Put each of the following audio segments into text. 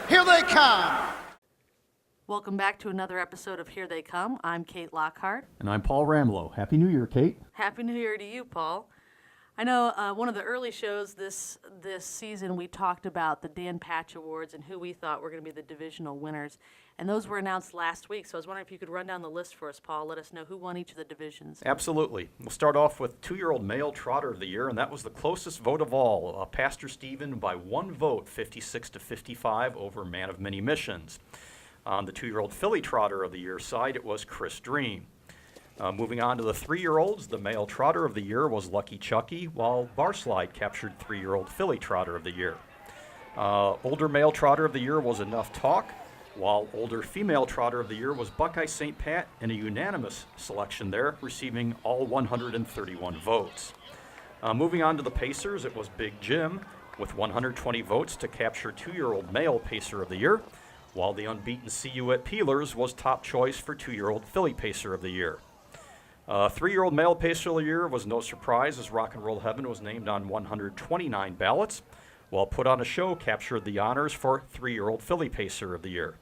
Here they come. Welcome back to another episode of Here They Come. I'm Kate Lockhart. And I'm Paul Ramlow. Happy New Year, Kate. Happy New Year to you, Paul. I know one of the early shows this season we talked about the Dan Patch Awards and who we thought were going to be the divisional winners. And those were announced last week, so I was wondering if you could run down the list for us, Paul. Let us know who won each of the divisions. Absolutely. We'll start off with 2-year-old male trotter of the year, and that was the closest vote of all. Pastor Stephen by one vote, 56-55 over Man of Many Missions. On the 2-year-old filly trotter of the year side, it was Chris Dream. Moving on to the 3-year-olds, the male trotter of the year was Lucky Chucky, while Barslide captured 3-year-old filly trotter of the year. Older male trotter of the year was Enough Talk, while older female trotter of the year was Buckeye St. Pat in a unanimous selection there, receiving all 131 votes. Moving on to the pacers, it was Big Jim with 120 votes to capture 2-year-old male pacer of the year, while the unbeaten CU at Peelers was top choice for 2-year-old filly pacer of the year. 3-year-old male pacer of the year was no surprise, as Rock and Roll Heaven was named on 129 ballots, while Put on a Show captured the honors for 3-year-old filly pacer of the year.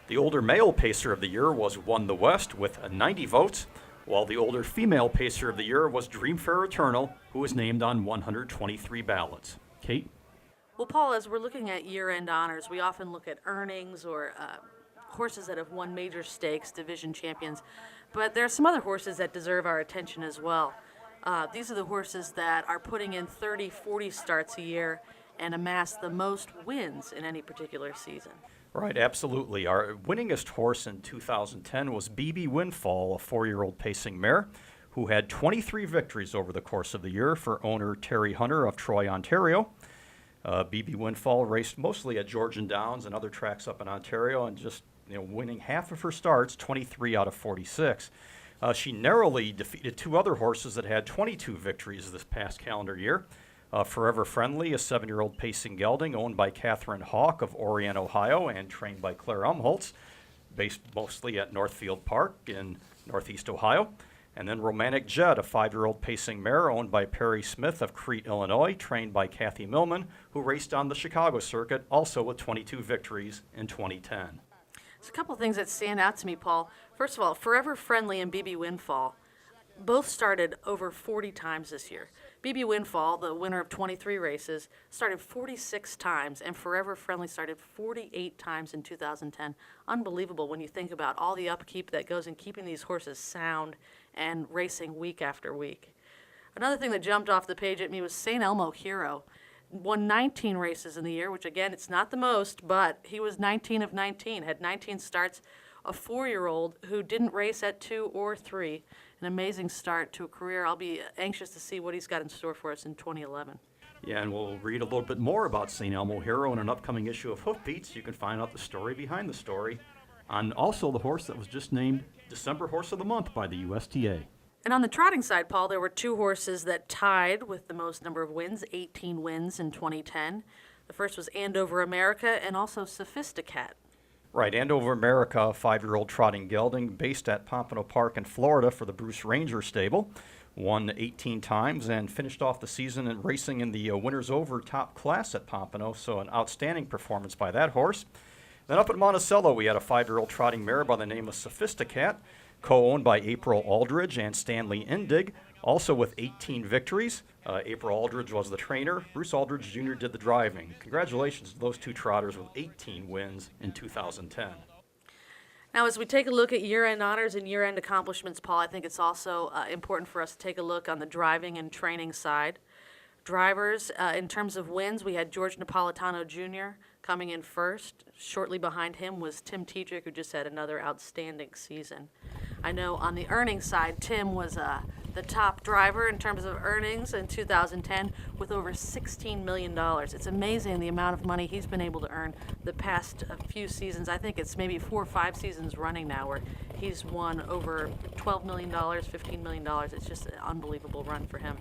The older male pacer of the year was Won the West with 90 votes, while the older female pacer of the year was Dreamfair Eternal, who was named on 123 ballots. Kate? Well, Paul, as we're looking at year-end honors, we often look at earnings or horses that have won major stakes, division champions, but there are some other horses that deserve our attention as well. These are the horses that are putting in 30, 40 starts a year and amass the most wins in any particular season. Right, absolutely. Our winningest horse in 2010 was BB Windfall, a 4-year-old pacing mare, who had 23 victories over the course of the year for owner Terry Hunter of Troy, Ontario. BB Windfall raced mostly at Georgian Downs and other tracks up in Ontario, and just winning half of her starts, 23 out of 46. She narrowly defeated 2 other horses that had 22 victories this past calendar year. Forever Friendly, a 7-year-old pacing gelding owned by Catherine Hawk of Orion, Ohio, and trained by Claire Umholtz, based mostly at Northfield Park in Northeast Ohio. And then Romantic Jet, a 5-year-old pacing mare owned by Perry Smith of Crete, Illinois, trained by Kathy Millman, who raced on the Chicago circuit, also with 22 victories in 2010. There's a couple of things that stand out to me, Paul. First of all, Forever Friendly and BB Windfall both started over 40 times this year. BB Windfall, the winner of 23 races, started 46 times, and Forever Friendly started 48 times in 2010. Unbelievable when you think about all the upkeep that goes in keeping these horses sound and racing week after week. Another thing that jumped off the page at me was St. Elmo Hero. Won 19 races in the year, which again, it's not the most, but he was 19 of 19, had 19 starts. A 4-year-old who didn't race at 2 or 3. An amazing start to a career. I'll be anxious to see what he's got in store for us in 2011. Yeah, and we'll read a little bit more about St. Elmo Hero in an upcoming issue of Hoofbeats. You can find out the story behind the story on also the horse that was just named December Horse of the Month by the USTA. And on the trotting side, Paul, there were 2 horses that tied with the most number of wins, 18 wins in 2010. The first was Andover America and also Sophisticat. Right, Andover America, a 5-year-old trotting gelding based at Pompano Park in Florida for the Bruce Ranger stable, won 18 times and finished off the season in racing in the Winners Over top class at Pompano, so an outstanding performance by that horse. Then up at Monticello, we had a 5-year-old trotting mare by the name of Sophisticat, co-owned by April Aldridge and Stanley Indig, also with 18 victories. April Aldridge was the trainer. Bruce Aldridge Jr. did the driving. Congratulations to those 2 trotters with 18 wins in 2010. Now, as we take a look at year-end honors and year-end accomplishments, Paul, I think it's also important for us to take a look on the driving and training side. Drivers, in terms of wins, we had George Napolitano Jr. coming in first. Shortly behind him was Tim Tetrick, who just had another outstanding season. I know on the earnings side, Tim was the top driver in terms of earnings in 2010 with over $16 million. It's amazing the amount of money he's been able to earn the past few seasons. I think it's maybe 4 or 5 seasons running now where he's won over $12 million, $15 million. It's just an unbelievable run for him.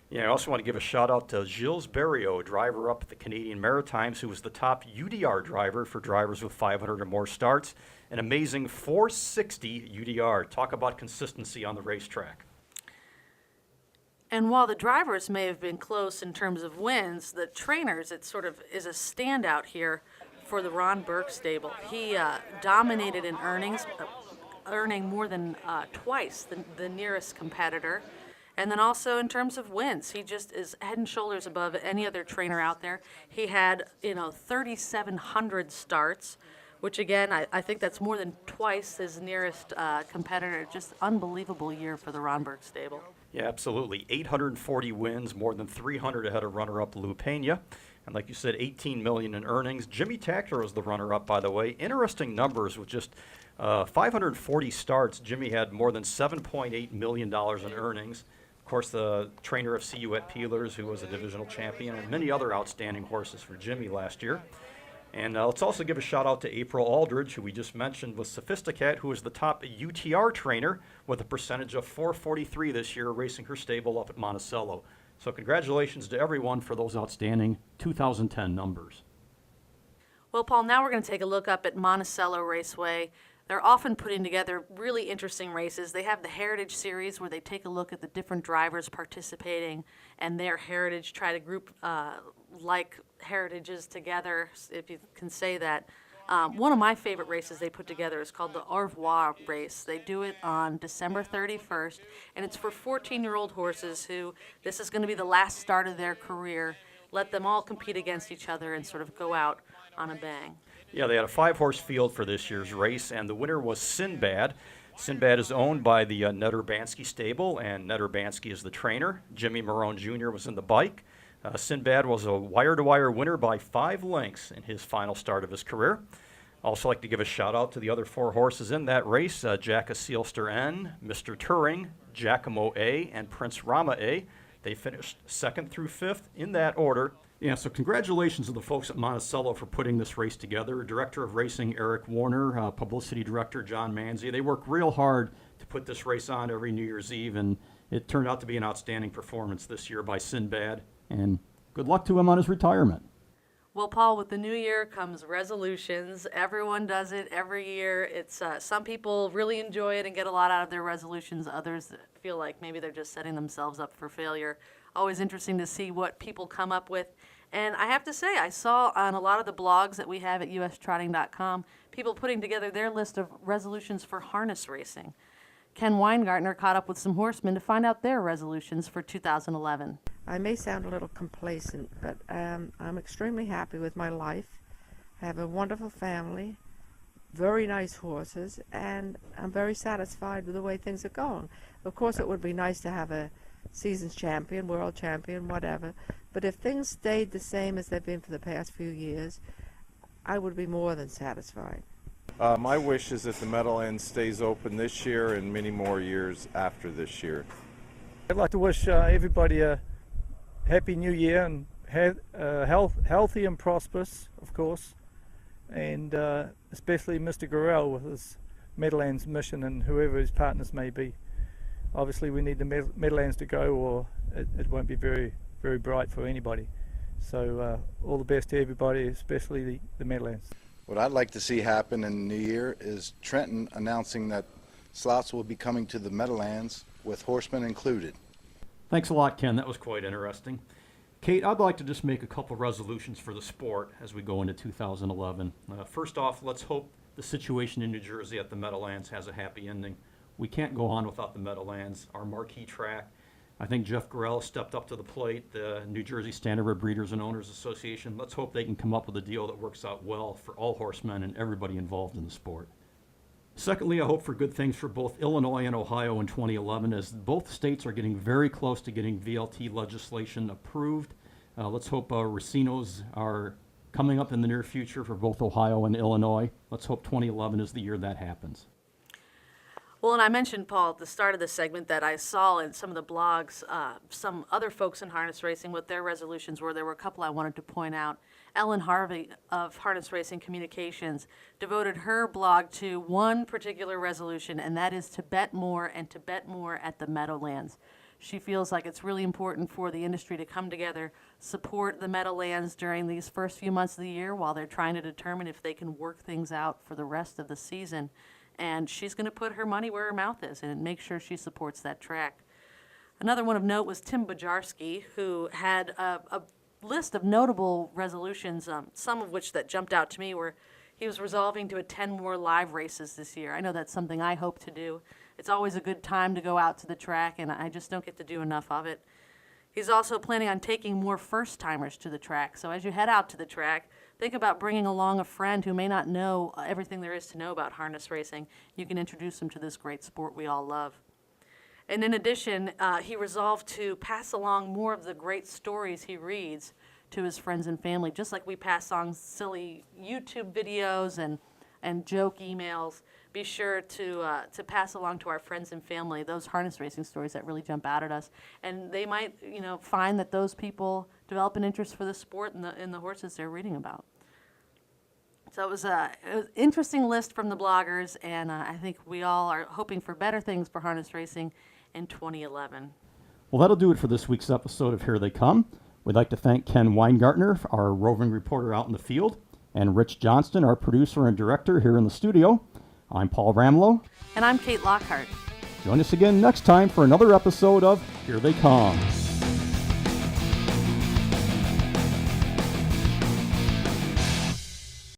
Yeah, I also want to give a shout out to Gilles Berriot, driver up at the Canadian Maritimes, who was the top UDR driver for drivers with 500 or more starts. An amazing 460 UDR. Talk about consistency on the racetrack. And while the drivers may have been close in terms of wins, the trainers, it sort of is a standout here for the Ron Burke stable. He dominated in earnings, earning more than twice the nearest competitor. And then also in terms of wins, he just is head and shoulders above any other trainer out there. He had, 3,700 starts, which again, I think that's more than twice his nearest competitor. Just unbelievable year for the Ron Burke stable. Yeah, absolutely. 840 wins, more than 300 ahead of runner-up Lou Pena. And like you said, $18 million in earnings. Jimmy Takter was the runner-up, by the way. Interesting numbers with just 540 starts. Jimmy had more than $7.8 million in earnings. Of course, the trainer of CU at Peelers, who was a divisional champion, and many other outstanding horses for Jimmy last year. And let's also give a shout out to April Aldridge, who we just mentioned with Sophisticat, who is the top UTR trainer with a percentage of 443 this year, racing her stable up at Monticello. So congratulations to everyone for those outstanding 2010 numbers. Well, Paul, now we're going to take a look up at Monticello Raceway. They're often putting together really interesting races. They have the Heritage Series where they take a look at the different drivers participating and their heritage, try to group like heritages together, if you can say that. One of my favorite races they put together is called the Au revoir race. They do it on December 31st, and it's for 14-year-old horses who this is going to be the last start of their career. Let them all compete against each other and sort of go out on a bang. Yeah, they had a 5-horse field for this year's race, and the winner was Sinbad. Sinbad is owned by the Ned Urbanski stable, and Ned Urbanski is the trainer. Jimmy Marone Jr. was in the bike. Sinbad was a wire-to-wire winner by 5 lengths in his final start of his career. Also like to give a shout-out to the other 4 horses in that race, Jacka Sealster N, Mr. Turing, Giacomo A, and Prince Rama A. They finished 2nd through 5th in that order. Yeah, so congratulations to the folks at Monticello for putting this race together. Director of Racing Eric Warner, Publicity Director John Manzi. They work real hard to put this race on every New Year's Eve, and it turned out to be an outstanding performance this year by Sinbad. And good luck to him on his retirement. Well, Paul, with the new year comes resolutions. Everyone does it every year. It's some people really enjoy it and get a lot out of their resolutions. Others feel like maybe they're just setting themselves up for failure. Always interesting to see what people come up with. And I have to say, I saw on a lot of the blogs that we have at ustrotting.com, people putting together their list of resolutions for harness racing. Ken Weingartner caught up with some horsemen to find out their resolutions for 2011. I may sound a little complacent, but I'm extremely happy with my life. I have a wonderful family, very nice horses, and I'm very satisfied with the way things are going. Of course, it would be nice to have a seasons champion, world champion, whatever, but if things stayed the same as they've been for the past few years, I would be more than satisfied. My wish is that the Meadowlands stays open this year and many more years after this year. I'd like to wish everybody a happy new year and healthy and prosperous, of course, and especially Mr. Gorell with his Meadowlands mission and whoever his partners may be. Obviously we need the Meadowlands to go, or it won't be very, very bright for anybody. So all the best to everybody, especially the Meadowlands. What I'd like to see happen in the new year is Trenton announcing that slots will be coming to the Meadowlands with horsemen included. Thanks a lot, Ken. That was quite interesting. Kate, I'd like to just make a couple resolutions for the sport as we go into 2011. First off, let's hope the situation in New Jersey at the Meadowlands has a happy ending. We can't go on without the Meadowlands, our marquee track. I think Jeff Gorell stepped up to the plate, the New Jersey Standardbred Breeders and Owners Association. Let's hope they can come up with a deal that works out well for all horsemen and everybody involved in the sport. Secondly, I hope for good things for both Illinois and Ohio in 2011, as both states are getting very close to getting VLT legislation approved. Let's hope racinos are coming up in the near future for both Ohio and Illinois. Let's hope 2011 is the year that happens. Well, and I mentioned, Paul, at the start of the segment that I saw in some of the blogs, some other folks in harness racing, what their resolutions were. There were a couple I wanted to point out. Ellen Harvey of Harness Racing Communications devoted her blog to one particular resolution, and that is to bet more and to bet more at the Meadowlands. She feels like it's really important for the industry to come together, support the Meadowlands during these first few months of the year while they're trying to determine if they can work things out for the rest of the season. And she's going to put her money where her mouth is and make sure she supports that track. Another one of note was Tim Bojarski, who had a list of notable resolutions, some of which that jumped out to me were he was resolving to attend more live races this year. I know that's something I hope to do. It's always a good time to go out to the track, and I just don't get to do enough of it. He's also planning on taking more first-timers to the track. So as you head out to the track, think about bringing along a friend who may not know everything there is to know about harness racing. You can introduce them to this great sport we all love. And in addition, he resolved to pass along more of the great stories he reads to his friends and family, just like we pass on silly YouTube videos and joke emails. Be sure to pass along to our friends and family those harness racing stories that really jump out at us, and they might, find that those people develop an interest for the sport and the horses they're reading about. So it was an interesting list from the bloggers, and I think we all are hoping for better things for harness racing in 2011. Well, that'll do it for this week's episode of Here They Come. We'd like to thank Ken Weingartner, our roving reporter out in the field, and Rich Johnston, our producer and director here in the studio. I'm Paul Ramlow. And I'm Kate Lockhart. Join us again next time for another episode of Here They Come.